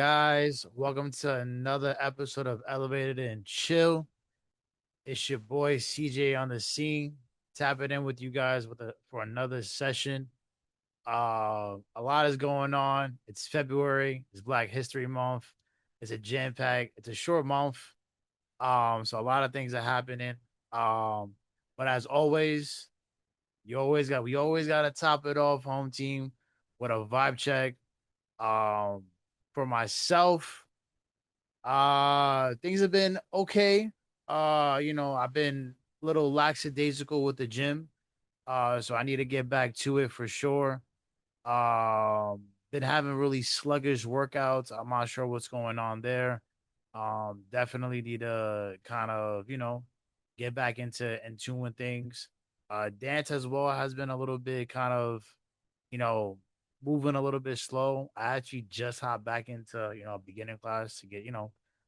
guys? Welcome to another episode of Elevated and Chill. It's your boy CJ on the scene, tapping in with you guys for another session. A lot is going on. It's February. It's Black History Month. It's a jam pack. It's a short month. So a lot of things are happening. Um, but as always, we always got to top it off, home team, with a vibe check. Um, for myself. Things have been okay. I've been a little lackadaisical with the gym. So I need to get back to it for sure. Been having really sluggish workouts. I'm not sure what's going on there. Definitely need to kind of, get back in tune with things. Dance as well has been a little bit kind of, you know, moving a little bit slow. I actually just hopped back into, beginning class to get,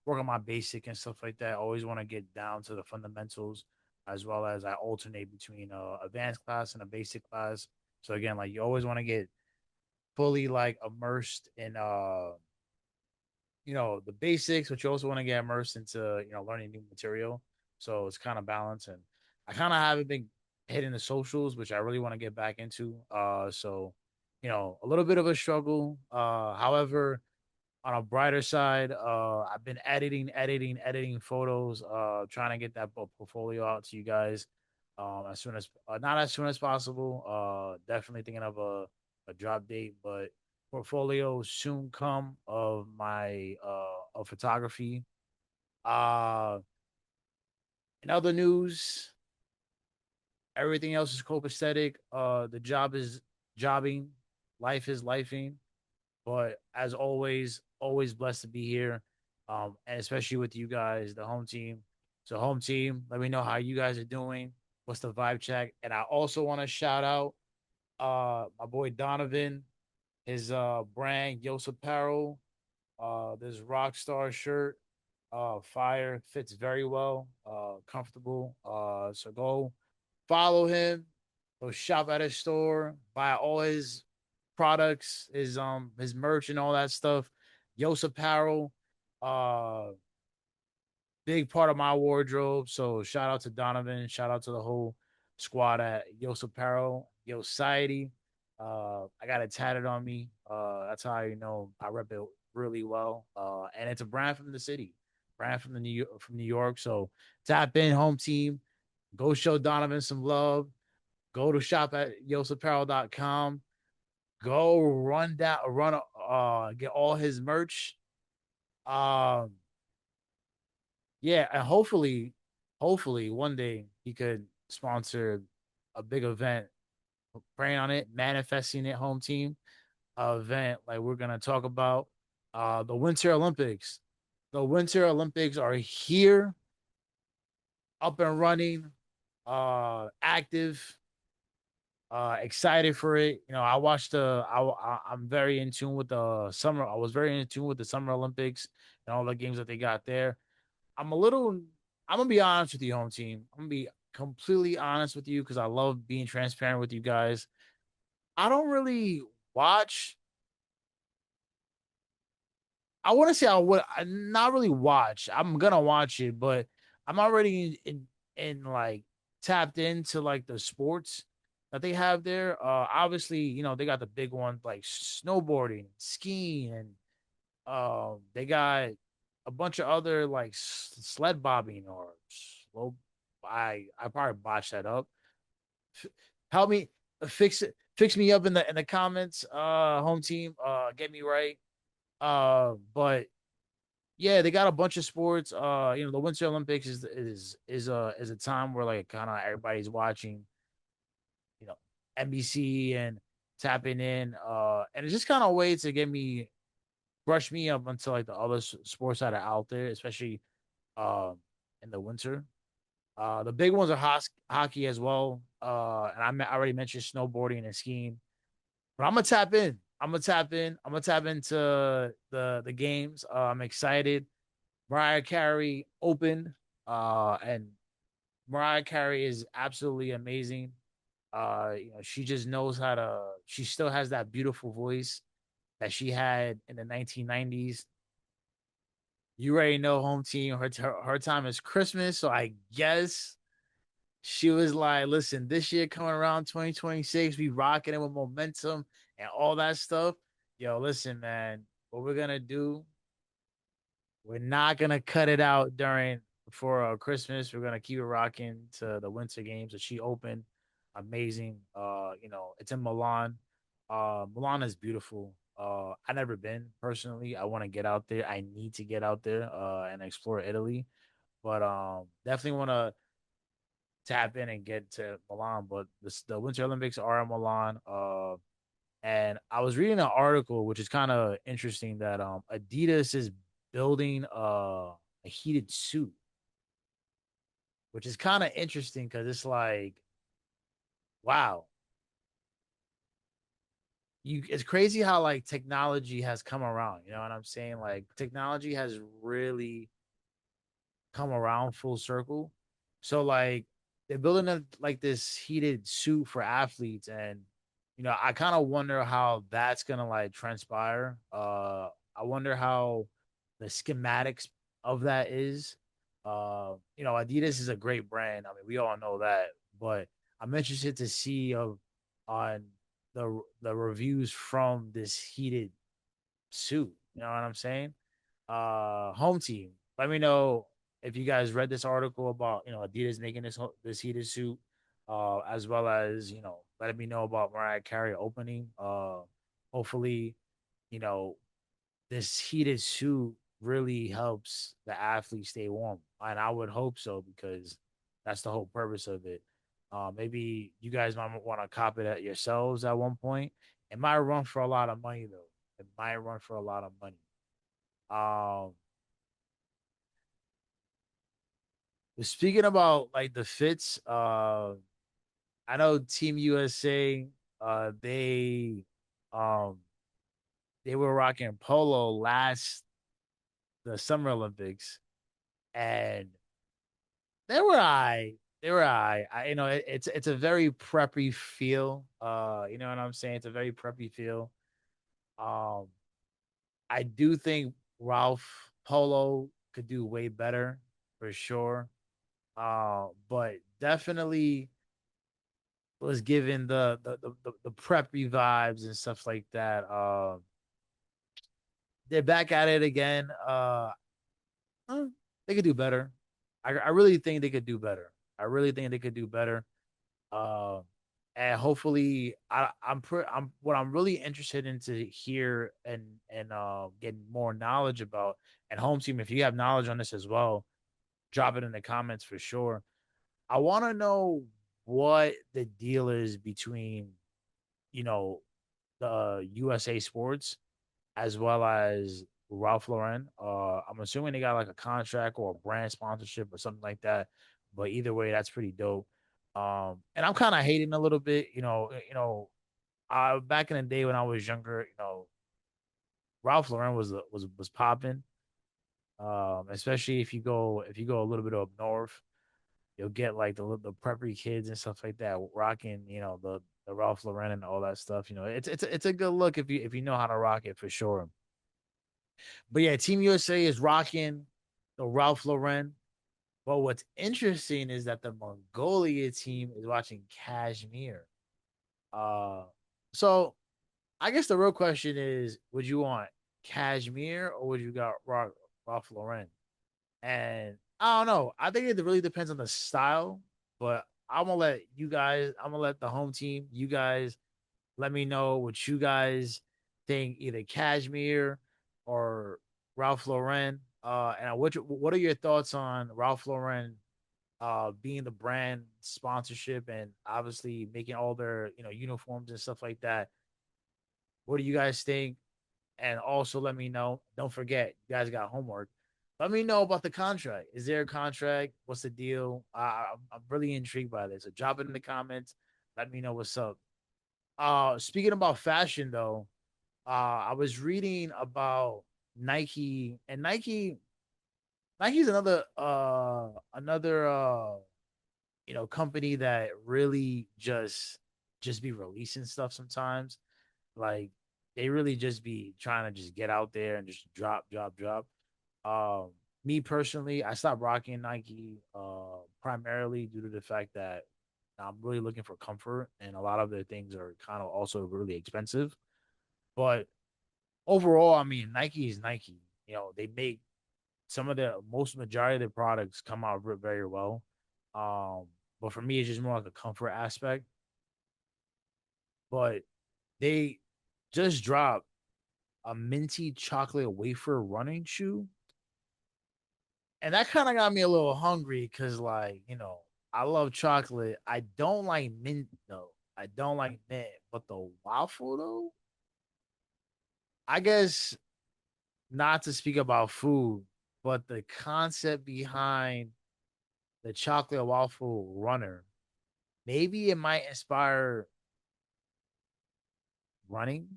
work on my basic and stuff like that. I always want to get down to the fundamentals as well as I alternate between advanced class and a basic class. So again, like you always want to get fully like immersed in the basics, but you also want to get immersed into, learning new material. So it's kind of balanced. And I kind of haven't been hitting the socials, which I really want to get back into. So a little bit of a struggle. However, on a brighter side, I've been editing photos, trying to get that portfolio out to you guys as soon as not as soon as possible. Definitely thinking of a drop date, but portfolio soon come of my of photography. Uh, in other news, everything else is copacetic. The job is jobbing, life is lifing. But as always blessed to be here. And especially with you guys, the home team. So home team, let me know how you guys are doing. What's the vibe check? And I also want to shout out my boy Donovan, his brand Yos Apparel, this rock star shirt, fire, fits very well, comfortable. So go follow him, go shop at his store, buy all his products, his merch and all that stuff. Yos Apparel, uh, big part of my wardrobe. So shout out to Donovan, shout out to the whole squad at Yos Apparel, Yosociety. I got it tatted on me. That's how I rep it really well. And it's a brand from the city, brand from New York. So tap in, home team. Go show Donovan some love. Go to shop at yosapparel.com. Go get all his merch. Um, yeah, and hopefully one day he could sponsor a big event. Praying on it, manifesting it, home team event like we're gonna talk about. The Winter Olympics. The Winter Olympics are here, up and running, active. Excited for it. I watched I'm very in tune with the summer. I was very in tune with the Summer Olympics and all the games that they got there. I'm a little. I'm gonna be honest with you, home team. I'm gonna be completely honest with you because I love being transparent with you guys. I don't really watch. I want to say I not really watch. I'm gonna watch it, but I'm already in like tapped into like the sports that they have there. Obviously, they got the big ones like snowboarding, skiing, and they got a bunch of other like sled bobbing or slow. I probably botched that up. Help me fix me up in the comments, home team. Get me right. But yeah, they got a bunch of sports. The Winter Olympics is a time where like kind of everybody's watching, you know, NBC and tapping in. And it's just kind of a way to get me brush me up until like the other sports that are out there, especially um in the winter. The big ones are hockey as well. And I already mentioned snowboarding and skiing, but I'm gonna tap in. I'm gonna tap in. I'm gonna tap into the games. I'm excited. Mariah Carey opened, and Mariah Carey is absolutely amazing. She just knows how to. She still has that beautiful voice that she had in the 1990s. You already know home team. Her time is Christmas, so I guess she was like, "Listen, this year coming around 2026, we rocking it with momentum and all that stuff. Yo, listen, man, what we're gonna do? We're not gonna cut it out during for Christmas. We're gonna keep it rocking to the Winter Games that she opened. Amazing. It's in Milan. Milan is beautiful. I never been personally. I want to get out there. I need to get out there and explore Italy. But definitely want to tap in and get to Milan. But the Winter Olympics are in Milan. And I was reading an article which is kind of interesting that Adidas is building a heated suit, which is kind of interesting because it's like, wow, it's crazy how like technology has come around. You know what I'm saying? Like technology has really come around full circle. So like they're building like this heated suit for athletes, and I kind of wonder how that's gonna like transpire. I wonder how the schematics of that is. Adidas is a great brand. I mean, we all know that, but I'm interested to see of on the reviews from this heated suit. You know what I'm saying? Home team. Let me know if you guys read this article about Adidas making this heated suit, as well as letting me know about Mariah Carey opening. Hopefully, you know this heated suit really helps the athlete stay warm, and I would hope so because that's the whole purpose of it. Maybe you guys might want to cop it at yourselves at one point. It might run for a lot of money though. It might run for a lot of money. Um, Speaking about like the fits, I know Team USA, um they were rocking polo last the Summer Olympics, and they were they were it's a very preppy feel. You know what I'm saying? It's a very preppy feel. Um, I do think Ralph Polo could do way better for sure. But definitely was given the preppy vibes and stuff like that. They're back at it again. Uh, they could do better. I really think they could do better. I really think they could do better. Uh, and hopefully, I'm what I'm really interested in to hear and get more knowledge about. And home team, if you have knowledge on this as well, drop it in the comments for sure. I want to know what the deal is between you know the USA Sports as well as Ralph Lauren. I'm assuming they got like a contract or a brand sponsorship or something like that. But either way, that's pretty dope. And I'm kind of hating a little bit. Back in the day when I was younger, Ralph Lauren was popping. Especially if you go a little bit up north, you'll get like the preppy kids and stuff like that rocking, the Ralph Lauren and all that stuff. It's a good look if you know how to rock it for sure. But yeah, Team USA is rocking the Ralph Lauren. But what's interesting is that the Mongolia team is watching Kashmir. Uh, so I guess the real question is: would you want Kashmir or would you got Ralph Lauren? And I don't know. I think it really depends on the style. But I'm gonna let the home team, you guys, let me know what you guys think, either Cashmere or Ralph Lauren. And what are your thoughts on Ralph Lauren being the brand sponsorship and obviously making all their uniforms and stuff like that? What do you guys think? And also let me know. Don't forget, you guys got homework. Let me know about the contract. Is there a contract? What's the deal? I'm really intrigued by this. So drop it in the comments. Let me know what's up. Speaking about fashion though, I was reading about Nike, and Nike's another company that really just be releasing stuff sometimes. Like they really just be trying to just get out there and just drop, drop, drop. Um, Me personally, I stopped rocking Nike primarily due to the fact that I'm really looking for comfort, and a lot of their things are kind of also really expensive. But overall, I mean, Nike is Nike. They make some of the most majority of the products come out very well. Um, but for me, it's just more like a comfort aspect. But they just dropped a minty chocolate wafer running shoe, and that kind of got me a little hungry because, like, I love chocolate. I don't like mint though. I don't like mint, but the waffle though, I guess not to speak about food, but the concept behind the chocolate waffle runner, maybe it might inspire running.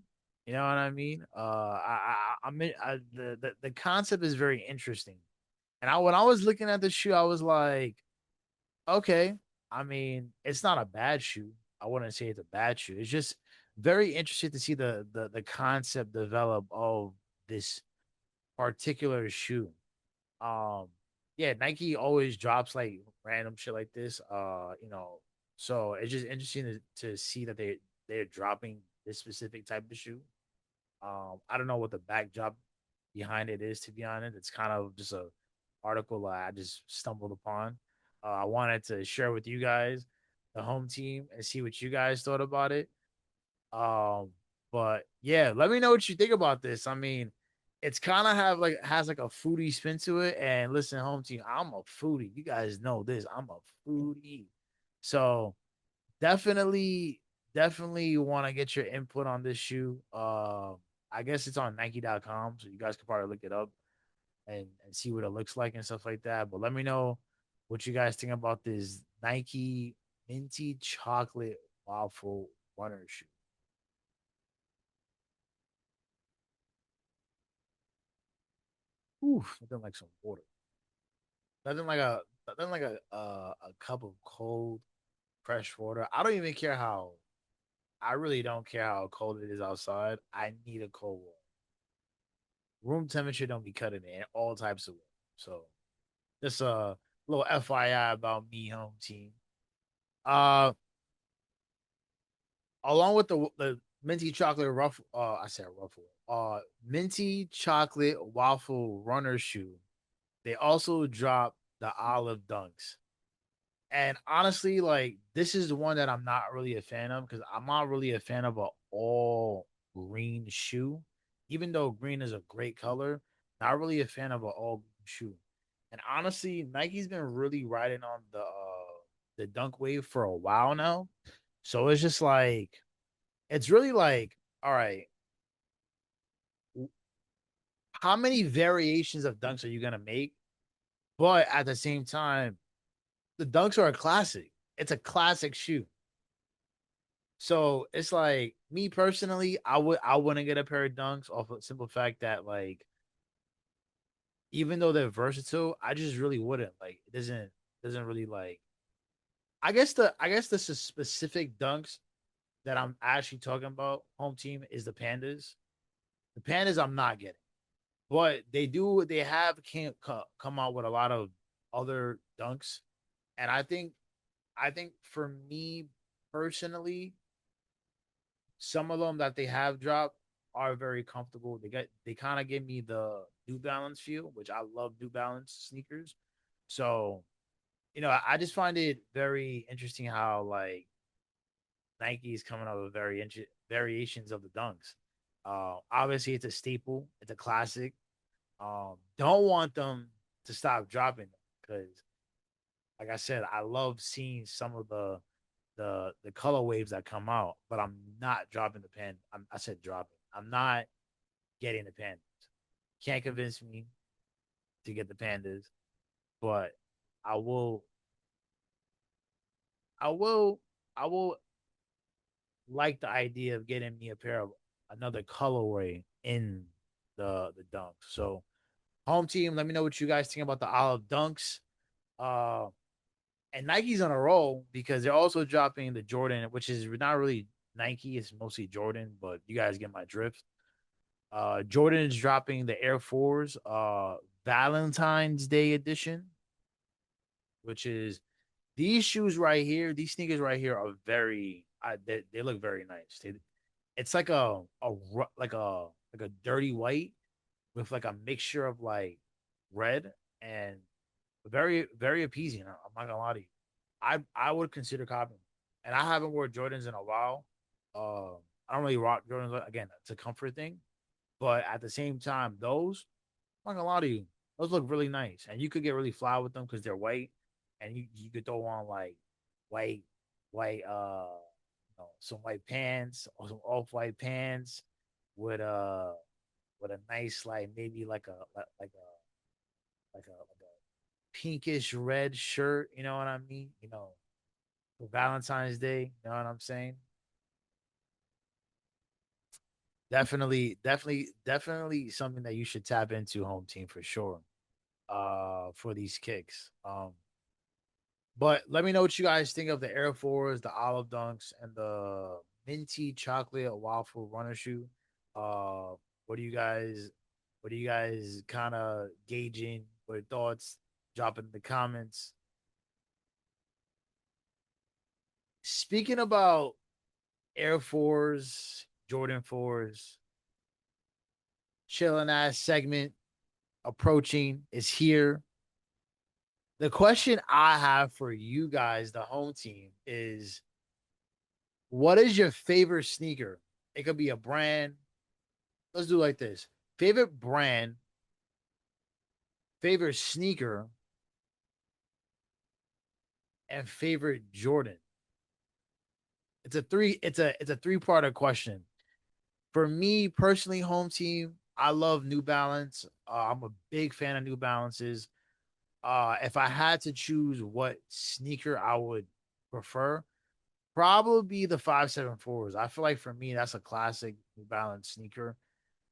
You know what I mean? I mean, the concept is very interesting. And when I was looking at the shoe, I was like, okay. I mean, it's not a bad shoe. I wouldn't say it's a bad shoe. It's just very interesting to see the concept develop of this particular shoe. Um, yeah, Nike always drops like random shit like this. So it's just interesting to see that they're dropping this specific type of shoe. I don't know what the backdrop behind it is, to be honest. It's kind of just a article I just stumbled upon. I wanted to share with you guys, the home team, and see what you guys thought about it. Um, but yeah, let me know what you think about this. I mean, it's kind of have like has like a foodie spin to it. And listen, home team, I'm a foodie. You guys know this. I'm a foodie. So definitely want to get your input on this shoe. I guess it's on Nike.com, so you guys can probably look it up and see what it looks like and stuff like that. But let me know what you guys think about this Nike minty chocolate waffle runner shoe. Oof, nothing like some water. Nothing like a cup of cold fresh water. I don't even care how. I really don't care how cold it is outside. I need a cold water. Room temperature don't be cutting it in all types of water. So just a little FYI about me, home team. Uh, Along with the minty chocolate ruffle, I said ruffle. Minty chocolate waffle runner shoe. They also dropped the olive dunks. And honestly, like this is the one that I'm not really a fan of because I'm not really a fan of a all green shoe. Even though green is a great color, not really a fan of an all green shoe. And honestly, Nike's been really riding on the dunk wave for a while now. So it's just like it's really like, all right, how many variations of dunks are you gonna make? But at the same time, the dunks are a classic. It's a classic shoe. So it's like me personally, I wouldn't get a pair of dunks off of the simple fact that like even though they're versatile, I just really wouldn't like it doesn't really like I guess the specific dunks that I'm actually talking about home team is the pandas. The pandas I'm not getting, but they have can't come out with a lot of other dunks, and I think for me personally, some of them that they have dropped are very comfortable. They kind of give me the New Balance feel, which I love New Balance sneakers. So, I just find it very interesting how like Nike is coming up with variations of the dunks. Obviously it's a staple, it's a classic. Don't want them to stop dropping them because like I said, I love seeing some of the color waves that come out, but I'm not dropping the pen. I said dropping. I'm not getting the pandas. Can't convince me to get the pandas, but I will. I will. I will like the idea of getting me a pair of another colorway in the dunks. So home team, let me know what you guys think about the olive dunks. Uh, and Nike's on a roll because they're also dropping the Jordan, which is not really Nike, it's mostly Jordan, but you guys get my drift. Jordan is dropping the Air Force Valentine's Day edition, which is these shoes right here. These sneakers right here are very. They look very nice. It's like like a dirty white with like a mixture of like red and very appeasing. I'm not gonna lie to you. I would consider copying, and I haven't worn Jordans in a while. I don't really rock Jordans again. It's a comfort thing, but at the same time, those I'm not gonna lie to you, those look really nice, and you could get really fly with them because they're white, and you could throw on like white white some white pants or some off white pants with with a nice like maybe like a pinkish red shirt. You know what I mean? For Valentine's Day. You know what I'm saying? Definitely something that you should tap into, home team, for sure. For these kicks. But let me know what you guys think of the Air Force, the Olive Dunks, and the minty chocolate waffle runner shoe. Uh, what do you guys kind of gauging? What your thoughts? Drop in the comments. Speaking about Air Force, Jordan 4s, chilling ass segment approaching is here. The question I have for you guys, the home team, is what is your favorite sneaker? It could be a brand. Let's do it like this. Favorite brand, favorite sneaker, and favorite Jordan. It's a three-parter question. For me personally, home team, I love New Balance. I'm a big fan of New Balances. If I had to choose what sneaker I would prefer, probably be the 574s. I feel like for me, that's a classic New Balance sneaker.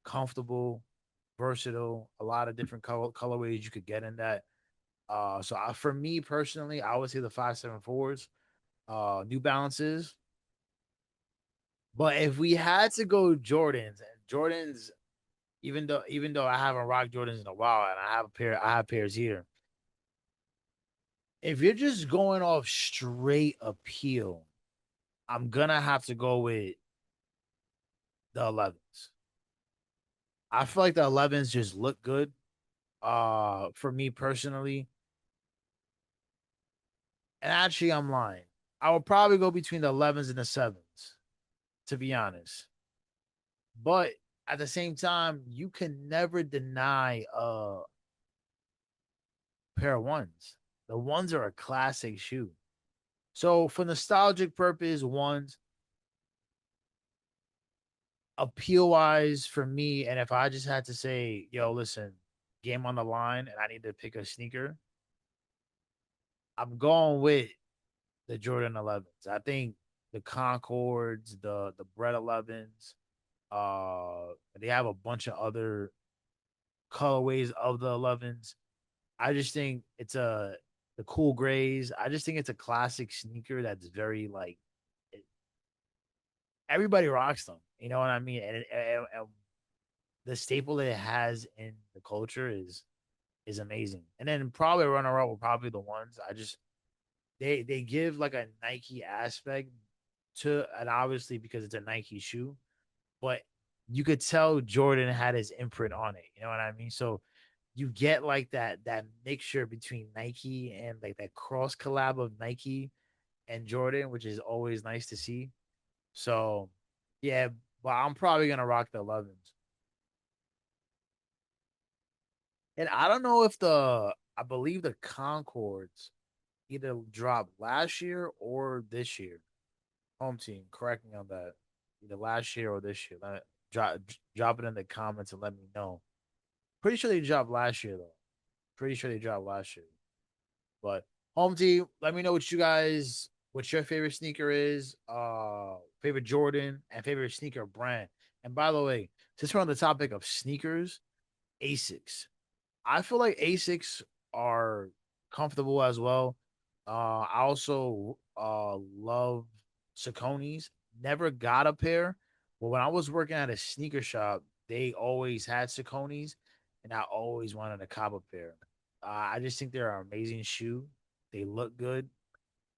Comfortable, versatile, a lot of different colorways you could get in that. For me personally, I would say the 574s, New Balances. But if we had to go Jordans, and Jordans, even though I haven't rocked Jordans in a while, and I have pairs here. If you're just going off straight appeal, I'm gonna have to go with the 11s. I feel like the 11s just look good. For me personally, and actually, I'm lying. I would probably go between the 11s and the sevens, to be honest. But at the same time, you can never deny a pair of ones. The ones are a classic shoe. So for nostalgic purpose, ones appeal wise for me, and if I just had to say, yo, listen, game on the line, and I need to pick a sneaker, I'm going with the Jordan 11s. I think the Concords, the Bread 11s, they have a bunch of other colorways of the 11s. I just think it's the cool grays. I just think it's a classic sneaker that's very like everybody rocks them. You know what I mean? And the staple that it has in the culture is amazing. And then probably runner up will probably the ones I just they give like a Nike aspect to, and obviously because it's a Nike shoe, but you could tell Jordan had his imprint on it. You know what I mean? So you get like that mixture between Nike and like that cross collab of Nike and Jordan, which is always nice to see. So yeah, but I'm probably gonna rock the 11s. And I don't know if I believe the Concords either dropped last year or this year. Home team, correct me on that. Either last year or this year. Drop it in the comments and let me know. Pretty sure they dropped last year though. Pretty sure they dropped last year. But home team, let me know what your favorite sneaker is, favorite Jordan, and favorite sneaker brand. And by the way, since we're on the topic of sneakers, Asics. I feel like Asics are comfortable as well. I also love Saucony's. Never got a pair, but when I was working at a sneaker shop, they always had Saucony's, and I always wanted a Cabo pair. I just think they're an amazing shoe. They look good.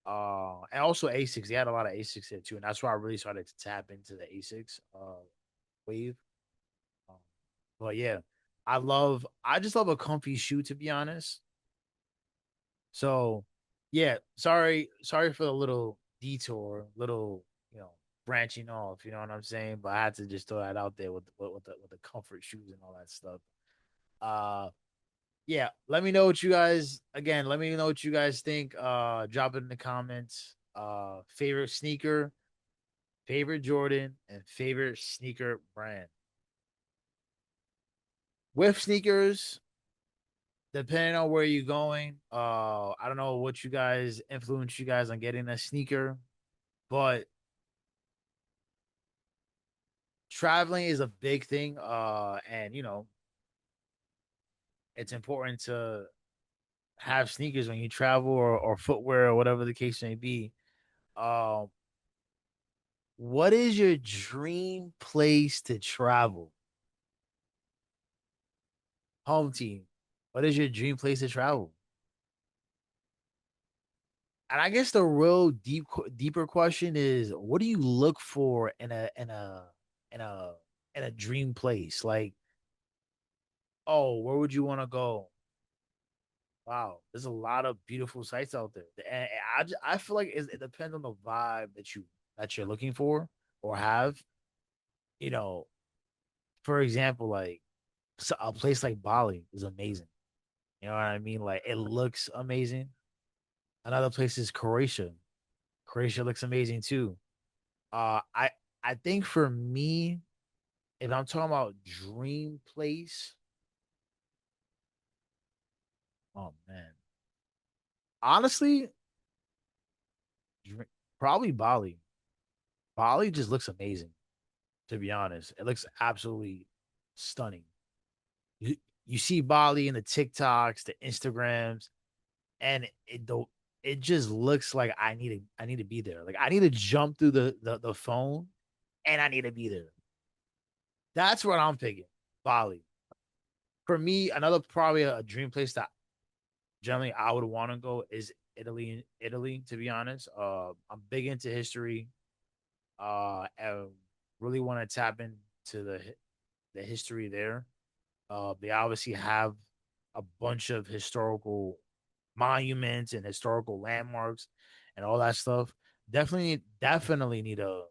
And also Asics. They had a lot of Asics there too, and that's why I really started to tap into the Asics wave. Um, but yeah, I just love a comfy shoe to be honest. So yeah, sorry for the little detour, little you know branching off. You know what I'm saying? But I had to just throw that out there with the comfort shoes and all that stuff. Uh, yeah, let me know what you guys again. Let me know what you guys think. Drop it in the comments. Favorite sneaker, favorite Jordan, and favorite sneaker brand. With sneakers, depending on where you're going, I don't know what you guys influence you guys on getting a sneaker, but traveling is a big thing. And it's important to have sneakers when you travel or footwear or whatever the case may be. Um, what is your dream place to travel? Home team. What is your dream place to travel? And I guess the real deeper question is, what do you look for in a in a dream place? Like, oh, where would you want to go? Wow, there's a lot of beautiful sites out there, and I feel like it depends on the vibe that you're looking for or have. You know, for example, like a place like Bali is amazing. You know what I mean? Like it looks amazing. Another place is Croatia. Croatia looks amazing too. Uh, I I think for me, if I'm talking about dream place, oh man, honestly, dr- probably Bali. Bali just looks amazing. To be honest, it looks absolutely stunning. You you see Bali in the TikToks, the Instagrams, and it just looks like I need to be there. Like I need to jump through the phone, and I need to be there. That's what I'm picking. Bali. For me, another probably a dream place that generally I would want to go is Italy. Italy, to be honest, I'm big into history. And really want to tap into the history there. They obviously have a bunch of historical monuments and historical landmarks and all that stuff. Definitely need a.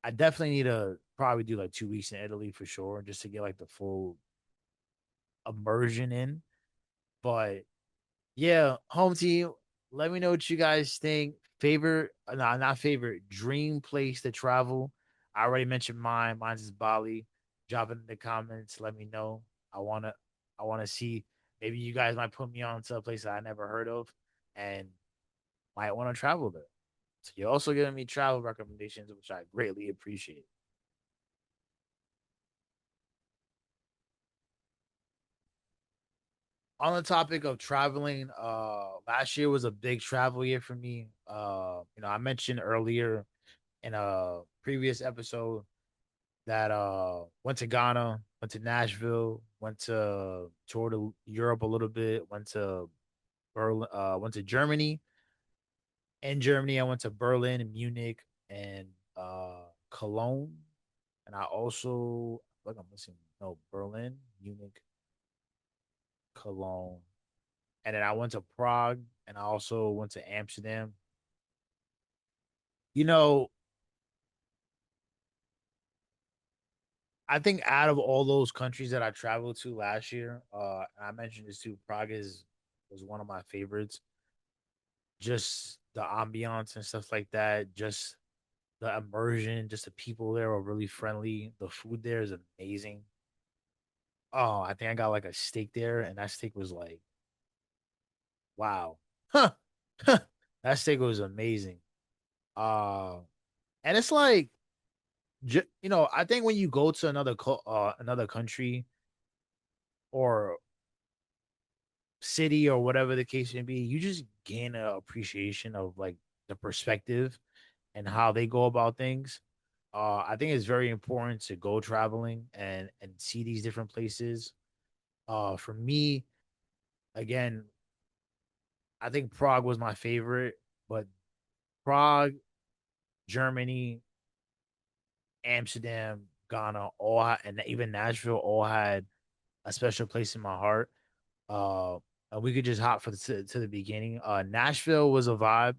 I definitely need to probably do like 2 weeks in Italy for sure, just to get like the full immersion in. But yeah, home team. Let me know what you guys think. Favorite, no, not favorite. Dream place to travel. I already mentioned mine. Mine's is Bali. Drop it in the comments. Let me know. I wanna, I wanna see. Maybe you guys might put me on to a place that I never heard of, and might want to travel there. So you're also giving me travel recommendations, which I greatly appreciate. On the topic of traveling, last year was a big travel year for me. I mentioned earlier in a previous episode that went to Ghana, went to Nashville, went to toured Europe a little bit, went to Berlin, went to Germany. In Germany, I went to Berlin and Munich and Cologne, and I also like I'm missing no Berlin, Munich, Cologne, and then I went to Prague, and I also went to Amsterdam. You know, I think out of all those countries that I traveled to last year, I mentioned this too. Prague is was one of my favorites. Just the ambiance and stuff like that. Just the immersion. Just the people there are really friendly. The food there is amazing. Oh, I think I got like a steak there, and that steak was like, wow, huh, that steak was amazing. Uh, and it's like, I think when you go to another country or city or whatever the case may be, you just gain an appreciation of like the perspective and how they go about things. I think it's very important to go traveling and see these different places. For me, again, I think Prague was my favorite, but Prague, Germany, Amsterdam, Ghana, and even Nashville all had a special place in my heart. Uh, and we could just hop to the beginning. Nashville was a vibe,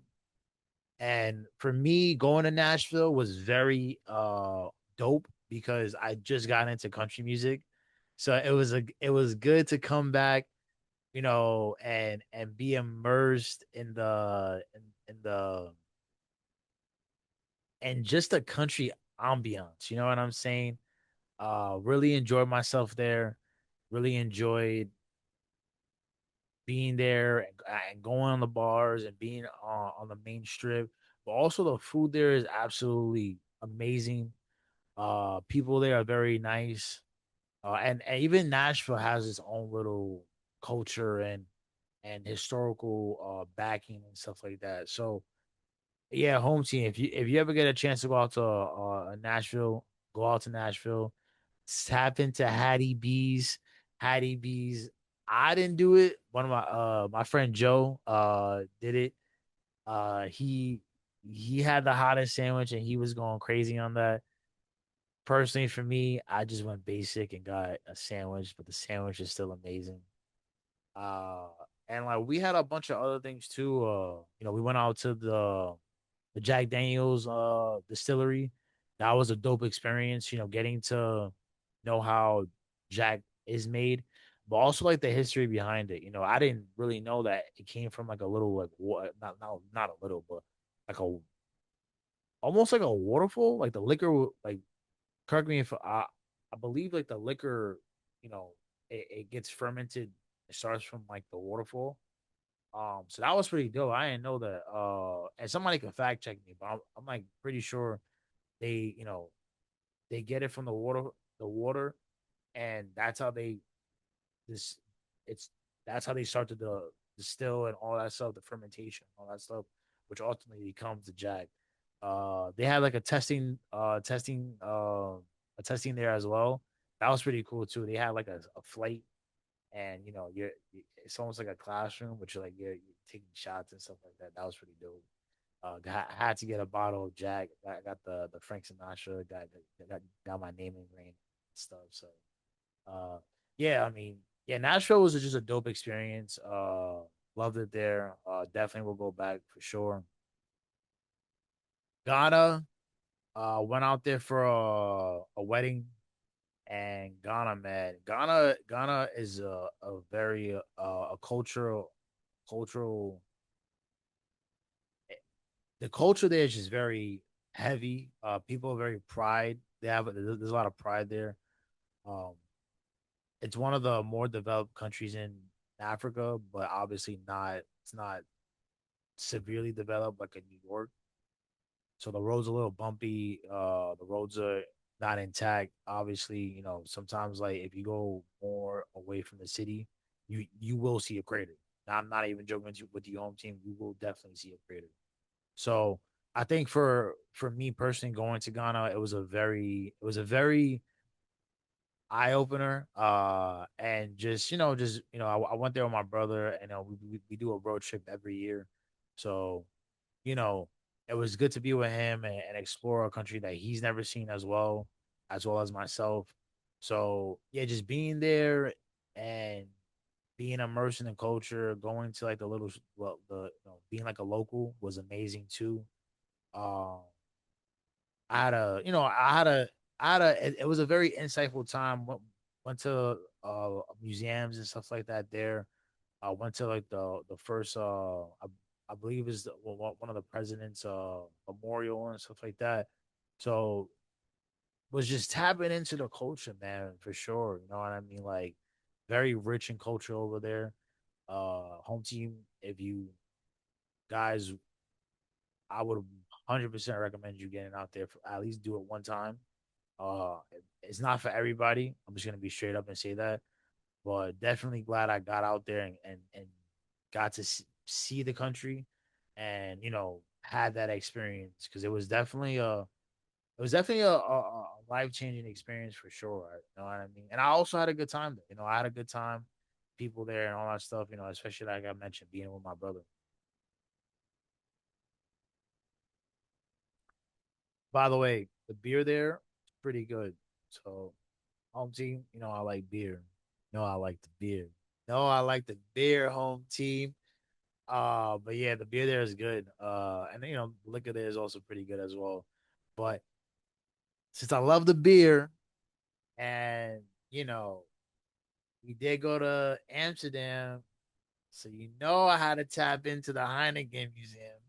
and for me, going to Nashville was very dope because I just got into country music, so it was good to come back, and be immersed in the and just the country ambiance. You know what I'm saying? Really enjoyed myself there. Really enjoyed being there and going on the bars and being on the main strip. But also the food there is absolutely amazing. People there are very nice. And even Nashville has its own little culture and historical backing and stuff like that. So yeah, home team. If you ever get a chance to go out to Nashville, go out to Nashville. Tap into Hattie B's. Hattie B's. I didn't do it. One of my friend Joe did it. He had the hottest sandwich and he was going crazy on that. Personally, for me, I just went basic and got a sandwich, but the sandwich is still amazing. Uh, and like we had a bunch of other things too. We went out to the Jack Daniels distillery. That was a dope experience, getting to know how Jack is made, but also like the history behind it. I didn't really know that it came from like a little like what not a little, but like a almost like a waterfall. Like the liquor, like correct me if I believe like the liquor, it gets fermented. It starts from like the waterfall. So that was pretty dope. I didn't know that. And somebody can fact check me, but I'm like pretty sure they, they get it from the water, and that's how they this it's that's how they start to distill and all that stuff, the fermentation, all that stuff, which ultimately becomes the Jack. They had like a testing there as well. That was pretty cool too. They had like a flight, and it's almost like a classroom, which you're taking shots and stuff like that. That was pretty dope. Had to get a bottle of Jack. I got the Frank Sinatra. Got my name ingrained and stuff. So uh, yeah, I mean, yeah, Nashville was just a dope experience. Loved it there. Definitely will go back for sure. Ghana, went out there for a wedding, and Ghana, man, Ghana is a very a cultural. The culture there is just very heavy. People are very pride. There's a lot of pride there. Um, it's one of the more developed countries in Africa, but obviously not. It's not severely developed like in New York. So the roads are a little bumpy. The roads are not intact. Obviously, sometimes like if you go more away from the city, you will see a crater. Now, I'm not even joking with the home team. You will definitely see a crater. So I think for me personally going to Ghana, it was a very eye opener. And I went there with my brother, and we do a road trip every year. So you know, it was good to be with him and explore a country that he's never seen as well as myself. So yeah, just being there and being immersed in the culture, going to like the little, well, being like a local was amazing too. Um, I had a, you know, I had a. It was a very insightful time. Went to museums and stuff like that there. I went to like the first I believe is one of the president's memorial and stuff like that. So was just tapping into the culture, man, for sure. You know what I mean? Like very rich in culture over there. Home team, if you guys, I would 100% recommend you getting out there for at least do it one time. Uh, it's not for everybody. I'm just gonna be straight up and say that, but definitely glad I got out there and got to see the country, and had that experience because it was definitely a life changing experience for sure. You know what I mean? And I also had a good time there. I had a good time, people there and all that stuff. Especially like I mentioned, being with my brother. By the way, the beer there is pretty good. So home team, I like beer. I like the beer. No, I like the beer, home team. But yeah, the beer there is good. And liquor there is also pretty good as well. But since I love the beer, and you know, we did go to Amsterdam, so I had to tap into the Heineken Museum.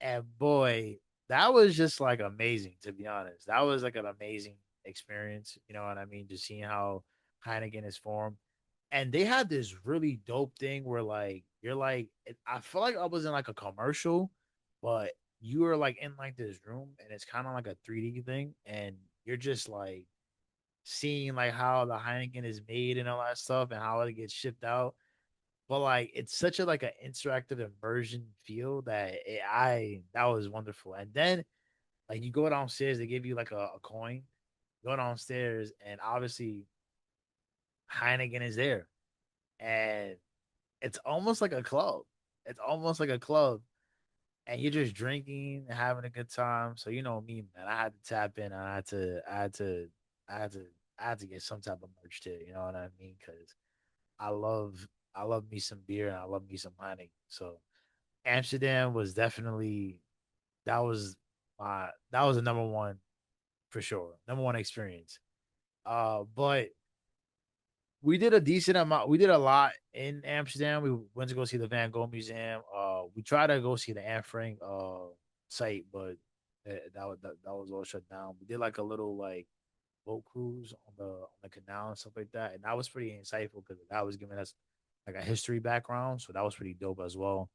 And boy, that was just like amazing, to be honest. That was like an amazing experience. You know what I mean? Just seeing how Heineken is formed. And they had this really dope thing where like you're like I feel like I was in like a commercial, but you were like in like this room and it's kind of like a 3D thing, and you're just like seeing like how the Heineken is made and all that stuff and how it gets shipped out. But like it's such a like an interactive immersion feel that was wonderful. And then like you go downstairs, they give you like a coin. Go downstairs, and obviously Heineken is there, and it's almost like a club. It's almost like a club, and you're just drinking and having a good time. So me, man, I had to tap in. I had to, I had to get some type of merch too. You know what I mean? Because I love, I love me some beer and I love me some Heineken. So Amsterdam was definitely that was a number one for sure, number one experience. But we did a decent amount. We did a lot in Amsterdam. We went to go see the Van Gogh Museum. We tried to go see the Anne Frank site, but that was all shut down. We did like a little like boat cruise on the canal and stuff like that, and that was pretty insightful because that was giving us like a history background, so that was pretty dope as well.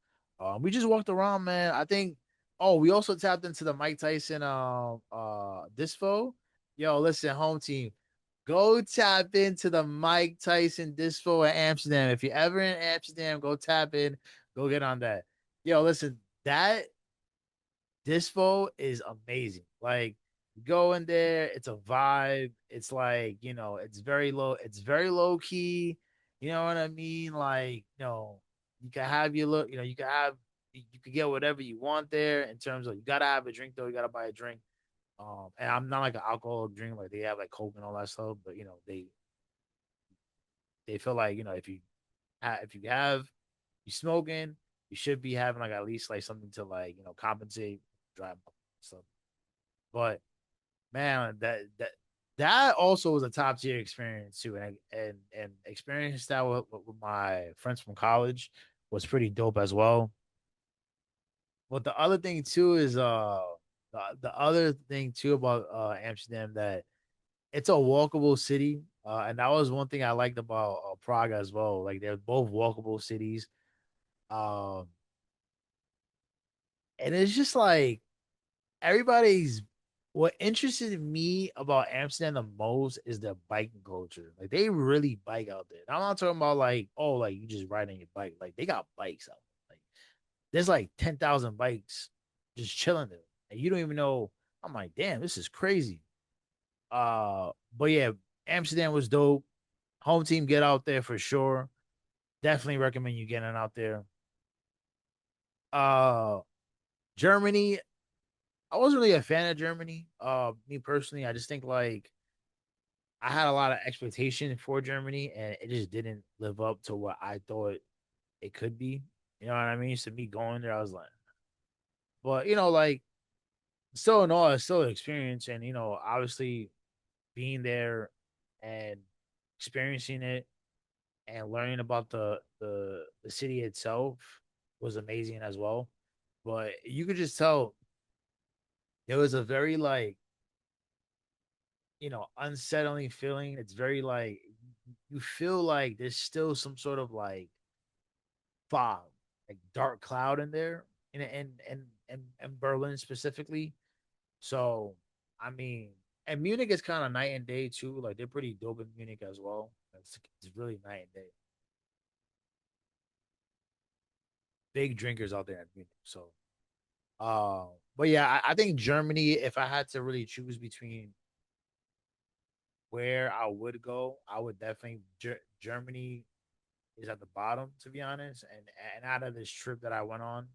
We just walked around, man. I think. Oh, we also tapped into the Mike Tyson dispo. Yo, listen, home team, go tap into the Mike Tyson dispo at Amsterdam. If you're ever in Amsterdam, go tap in, go get on that. Yo, listen, that dispo is amazing. Like go in there, it's a vibe. It's like, it's very low key. You know what I mean? Like, you can have your look, you can get whatever you want there in terms of you gotta have a drink though, you gotta buy a drink. And I'm not like an alcoholic drink, like they have like Coke and all that stuff, but they feel like, if you smoking, you should be having like at least like something to like, compensate drive stuff. But man, that also was a top tier experience too, and experience that with my friends from college was pretty dope as well. But the other thing too is the other thing too about Amsterdam, that it's a walkable city, and that was one thing I liked about Prague as well. Like they're both walkable cities, um, and it's just like everybody's what interested me about Amsterdam the most is the biking culture. Like they really bike out there. And I'm not talking about like, oh, like you just riding your bike. Like they got bikes out there. Like there's like 10,000 bikes just chilling there. And you don't even know. I'm like, damn, this is crazy. But yeah, Amsterdam was dope. Home team, get out there for sure. Definitely recommend you getting out there. Uh Germany, I wasn't really a fan of Germany. Me personally, I just think like I had a lot of expectation for Germany, and it just didn't live up to what I thought it could be. You know what I mean? So me going there, I was like, but like still in all, it's still an experience, and obviously being there and experiencing it and learning about the city itself was amazing as well. But you could just tell there was a very like unsettling feeling. It's very like you feel like there's still some sort of like fog, like dark cloud in there, in Berlin specifically. So I mean, and Munich is kind of night and day too. Like they're pretty dope in Munich as well. It's really night and day. Big drinkers out there in Munich. So Uh, but yeah, I think Germany. If I had to really choose between where I would go, I would definitely Germany is at the bottom, to be honest. And out of this trip that I went on,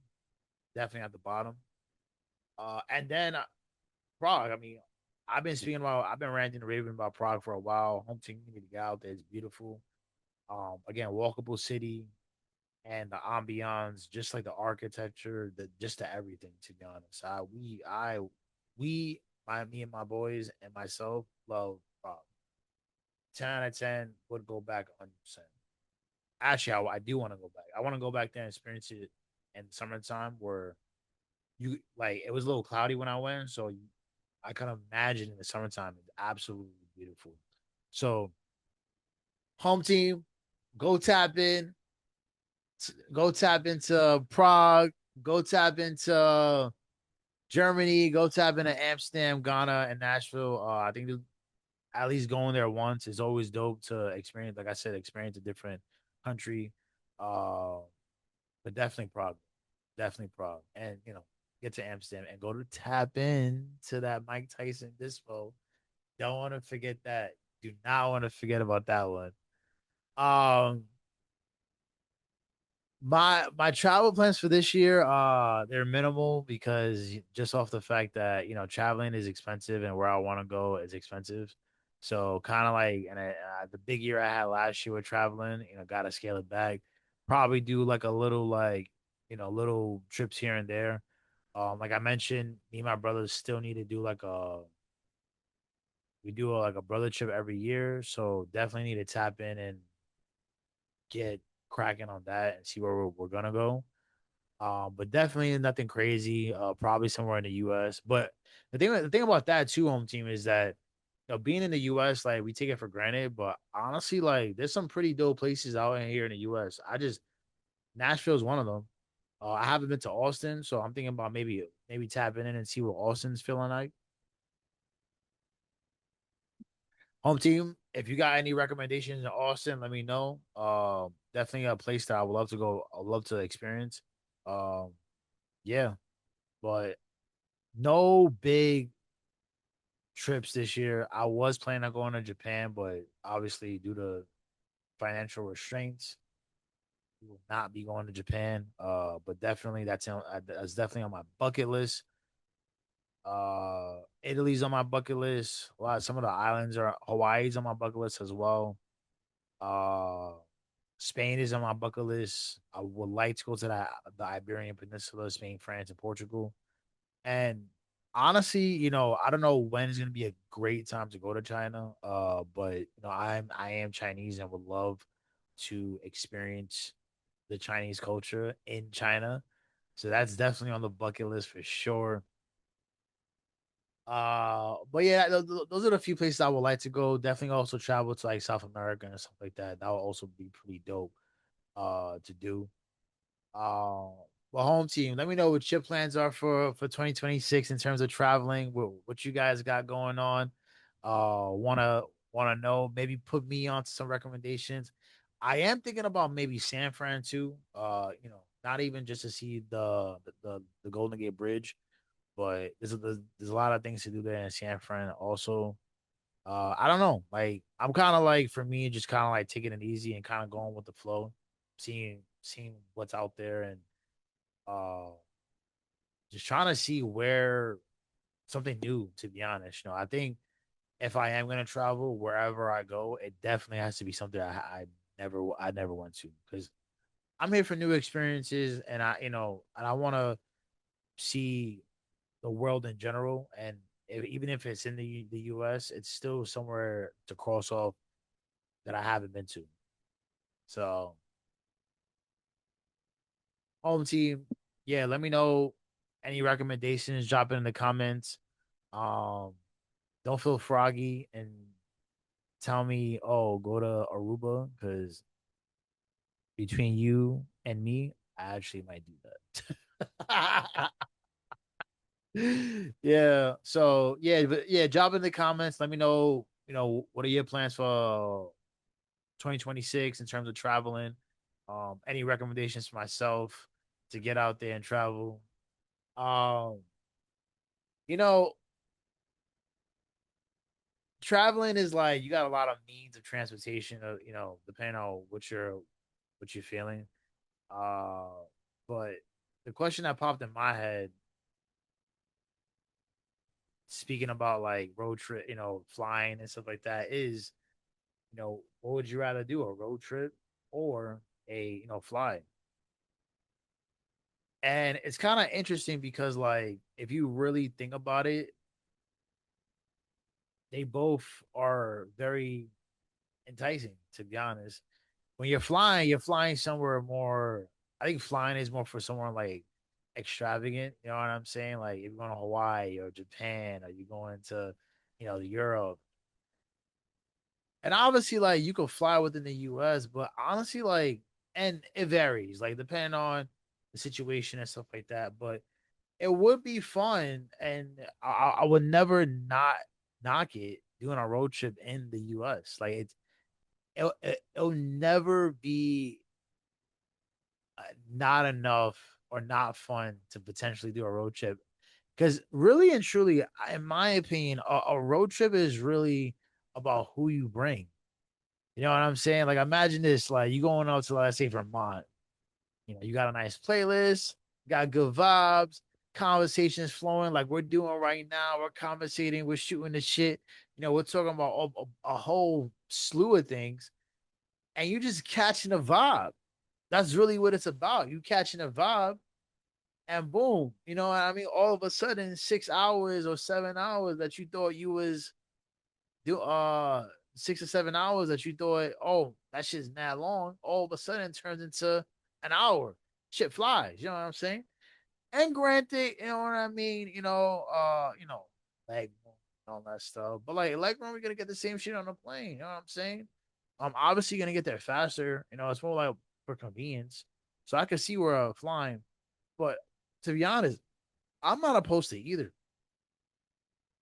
definitely at the bottom. And then Prague. I mean, I've been ranting and raving about Prague for a while. Home team, you need to get out there. It's beautiful. Again, walkable city and the ambiance, just like the architecture, just the everything. To be honest, we, me and my boys and myself love Prague. 10 out of 10 would go back 100%. Actually, I do want to go back. I want to go back there and experience it in summertime where you like it was a little cloudy when I went, so I can imagine in the summertime it's absolutely beautiful. So home team, go tap in, go tap into Prague, go tap into Germany, go tap into Amsterdam, Ghana, and Nashville. I think at least going there once is always dope to experience. Like I said, experience a different country. Uh, but definitely Prague, definitely Prague, and get to Amsterdam and go to tap in to that Mike Tyson dispo. Don't want to forget that. Do not want to forget about that one. Um, my travel plans for this year, they're minimal because just off the fact that traveling is expensive and where I want to go is expensive. So kind of like, the big year I had last year with traveling, got to scale it back. Probably do like a little like little trips here and there. Like I mentioned, me and my brothers still need to do like like a brother trip every year. So definitely need to tap in and get cracking on that and see where we're gonna go. But definitely nothing crazy. Probably somewhere in the U.S. But the thing about that too, home team, is that being in the U.S. like we take it for granted, but honestly, like there's some pretty dope places out in here in the U.S. Nashville is one of them. I haven't been to Austin, so I'm thinking about maybe tapping in and see what Austin's feeling like. Home team, if you got any recommendations in Austin, let me know. Definitely a place that I would love to go. I'd love to experience. Um, yeah, but no big trips this year. I was planning on going to Japan, but obviously due to financial restraints, we will not be going to Japan. But definitely that's definitely on my bucket list. Italy's on my bucket list. Some of the islands are Hawaii's on my bucket list as well. Uh, Spain is on my bucket list. I would like to go to the Iberian Peninsula, Spain, France, and Portugal. And honestly, I don't know when is gonna be a great time to go to China. But I am Chinese and would love to experience the Chinese culture in China. So that's definitely on the bucket list for sure. But yeah, those are the few places I would like to go. Definitely also travel to like South America and stuff like that. That would also be pretty dope to do. Uh, well, home team, let me know what your plans are for 2026 in terms of traveling. What you guys got going on? Wanna know? Maybe put me on some recommendations. I am thinking about maybe San Fran too. Not even just to see the Golden Gate Bridge, but there's a lot of things to do there in San Fran also. I don't know. Like I'm kind of like for me, just kind of like taking it easy and kind of going with the flow, seeing what's out there and uh just trying to see where something new. To be honest, I think if I am gonna travel wherever I go, it definitely has to be something I never went to because I'm here for new experiences and I want to see the world in general and even if it's in the U.S., it's still somewhere to cross off that I haven't been to. So, home team, yeah, let me know any recommendations. Drop it in the comments. Um, don't feel froggy and tell me, oh, go to Aruba because between you and me, I actually might do that. Yeah. So yeah, but yeah, drop in the comments. Let me know. What are your plans for 2026 in terms of traveling? Any recommendations for myself to get out there and travel? Um, you know, traveling is like you got a lot of means of transportation. Depending on what you're feeling. Uh, but the question that popped in my head, speaking about like road trip, flying and stuff like that, is what would you rather do, a road trip or a fly? And it's kind of interesting because like if you really think about it, they both are very enticing, to be honest. When you're flying somewhere more. I think flying is more for someone like extravagant. You know what I'm saying? Like if you're going to Hawaii or Japan, or you're going to, Europe. And obviously, like you could fly within the U.S., but honestly, like, and it varies, like depending on the situation and stuff like that. But it would be fun, and I would never not knock it doing a road trip in the U.S. Like it'll never be not enough or not fun to potentially do a road trip. Because really and truly, in my opinion, a road trip is really about who you bring. You know what I'm saying? Like imagine this: like you going out to, let's say, Vermont. You got a nice playlist, got good vibes, conversations flowing like we're doing right now. We're conversating, we're shooting the shit. We're talking about a whole slew of things, and you just catching a vibe. That's really what it's about. You catching a vibe, and boom, you know what I mean? All of a sudden, 6 hours or 7 hours that you thought you was do 6 or 7 hours that you thought, oh, that shit's not long, all of a sudden turns into an hour. Shit flies, you know what I'm saying? And granted, you know what I mean, leg room and all that stuff. But like leg room, we're gonna get the same shit on the plane, you know what I'm saying? I'm obviously gonna get there faster, it's more like for convenience. So I can see where flying. But to be honest, I'm not opposed to either.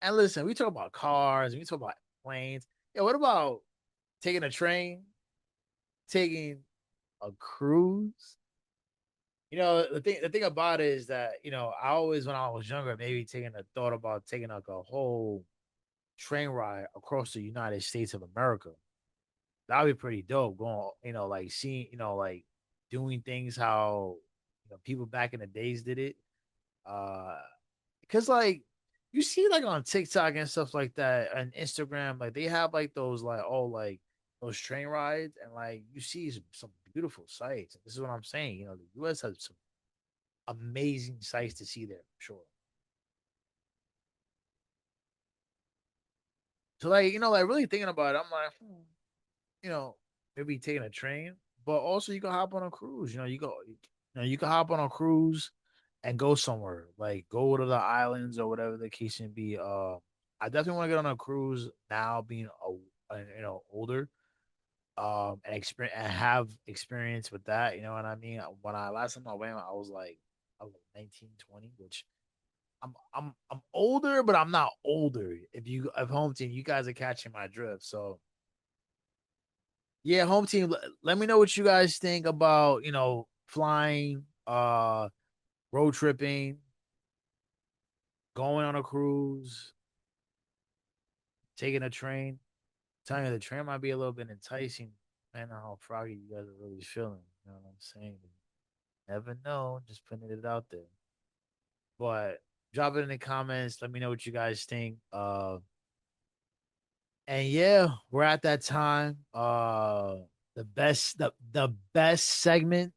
And listen, we talk about cars, we talk about planes. Yeah, what about taking a train, taking a cruise? The thing about it is that, I always, when I was younger, maybe taking a thought about taking like a whole train ride across the United States of America. That'd be pretty dope. Going, like seeing, like doing things how people back in the days did it. Uh because like you see like on TikTok and stuff like that and Instagram, like they have like those like like those train rides, and like you see some beautiful sights. This is what I'm saying. The US has some amazing sights to see there for sure. So like, like really thinking about it, I'm like, you know, maybe taking a train, but also you can hop on a cruise. You can hop on a cruise and go somewhere, like go to the islands or whatever the case may be. I definitely want to get on a cruise now, being older, and experience and have experience with that. You know what I mean? When I last time I went, I was like 19, 20, which I'm older, but I'm not older. If home team, you guys are catching my drift. So yeah, home team, let me know what you guys think about, flying, road tripping, going on a cruise, taking a train. Telling you the train might be a little bit enticing, depending on how froggy you guys are really feeling. You know what I'm saying? Never know. Just putting it out there. But drop it in the comments. Let me know what you guys think. And yeah, we're at that time. The best segment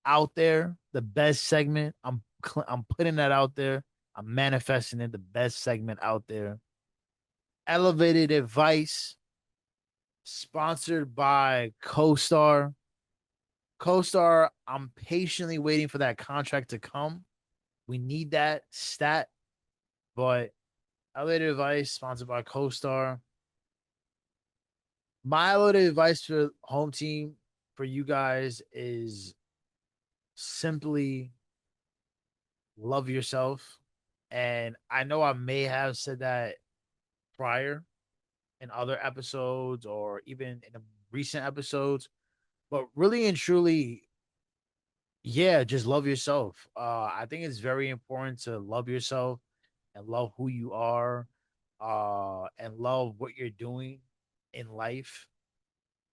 out there. The best segment. I'm putting that out there. I'm manifesting it. The best segment out there. Elevated advice, sponsored by CoStar. CoStar, I'm patiently waiting for that contract to come. We need that stat, but elevated advice, sponsored by CoStar. My elevated advice for home team for you guys is simply love yourself. And I know I may have said that prior in other episodes or even in recent episodes, but really and truly, Yeah, just love yourself. I think it's very important to love yourself and love who you are, and love what you're doing in life.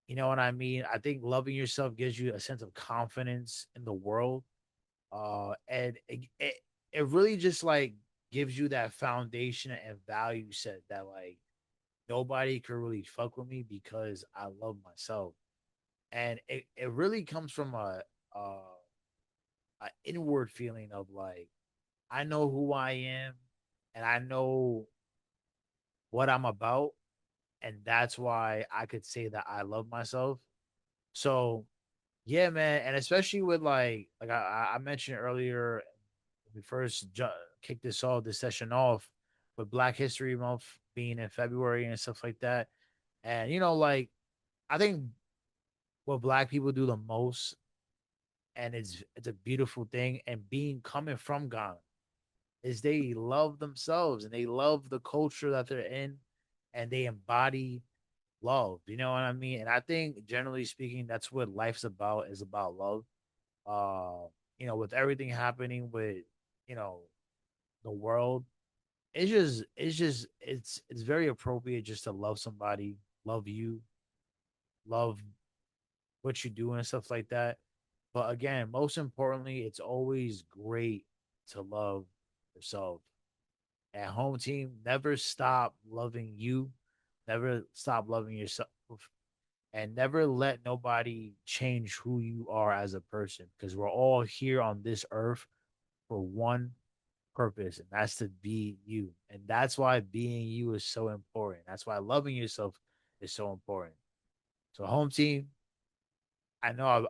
You know what I mean? I think loving yourself gives you a sense of confidence in the world. And it really just like gives you that foundation and value set that like nobody could really fuck with me because I love myself. And it really comes from a inward feeling of like I know who I am and I know what I'm about, and that's why I could say that I love myself. So yeah, man, and especially with like I mentioned earlier when we first kicked this session off with Black History Month being in February and stuff like that. And like I think what Black people do the most, and it's a beautiful thing, and being coming from Ghana, is they love themselves and they love the culture that they're in, and they embody love. You know what I mean? And I think generally speaking, that's what life's about, is about love. Uh, with everything happening with, you know, the world, it's very appropriate just to love somebody, love you, love what you do and stuff like that. But again, most importantly, it's always great to love yourself. At home team, never stop loving you, never stop loving yourself, and never let nobody change who you are as a person, because we're all here on this earth for one purpose, and that's to be you. And that's why being you is so important. That's why loving yourself is so important. So, home team, I know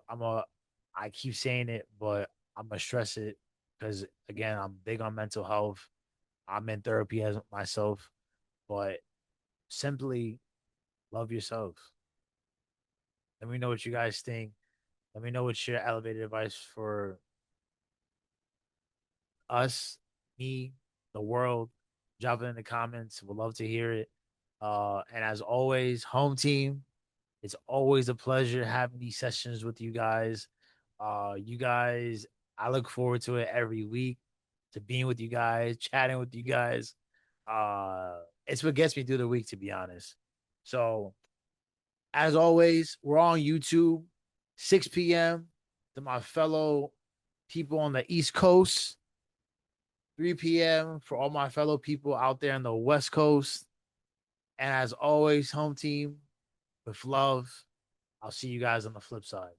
I keep saying it, but I'm gonna stress it because again, I'm big on mental health. I'm in therapy as myself, but simply love yourself. Let me know what you guys think. Let me know what's your elevated advice for us, me, the world. Drop it in the comments. We'd love to hear it. And as always, home team, it's always a pleasure having these sessions with you guys. You guys, I look forward to it every week, to being with you guys, chatting with you guys. It's what gets me through the week, to be honest. So, as always, we're on YouTube, 6 p.m. to my fellow people on the East Coast, 3 p.m. for all my fellow people out there on the West Coast. And as always, home team, with love. I'll see you guys on the flip side.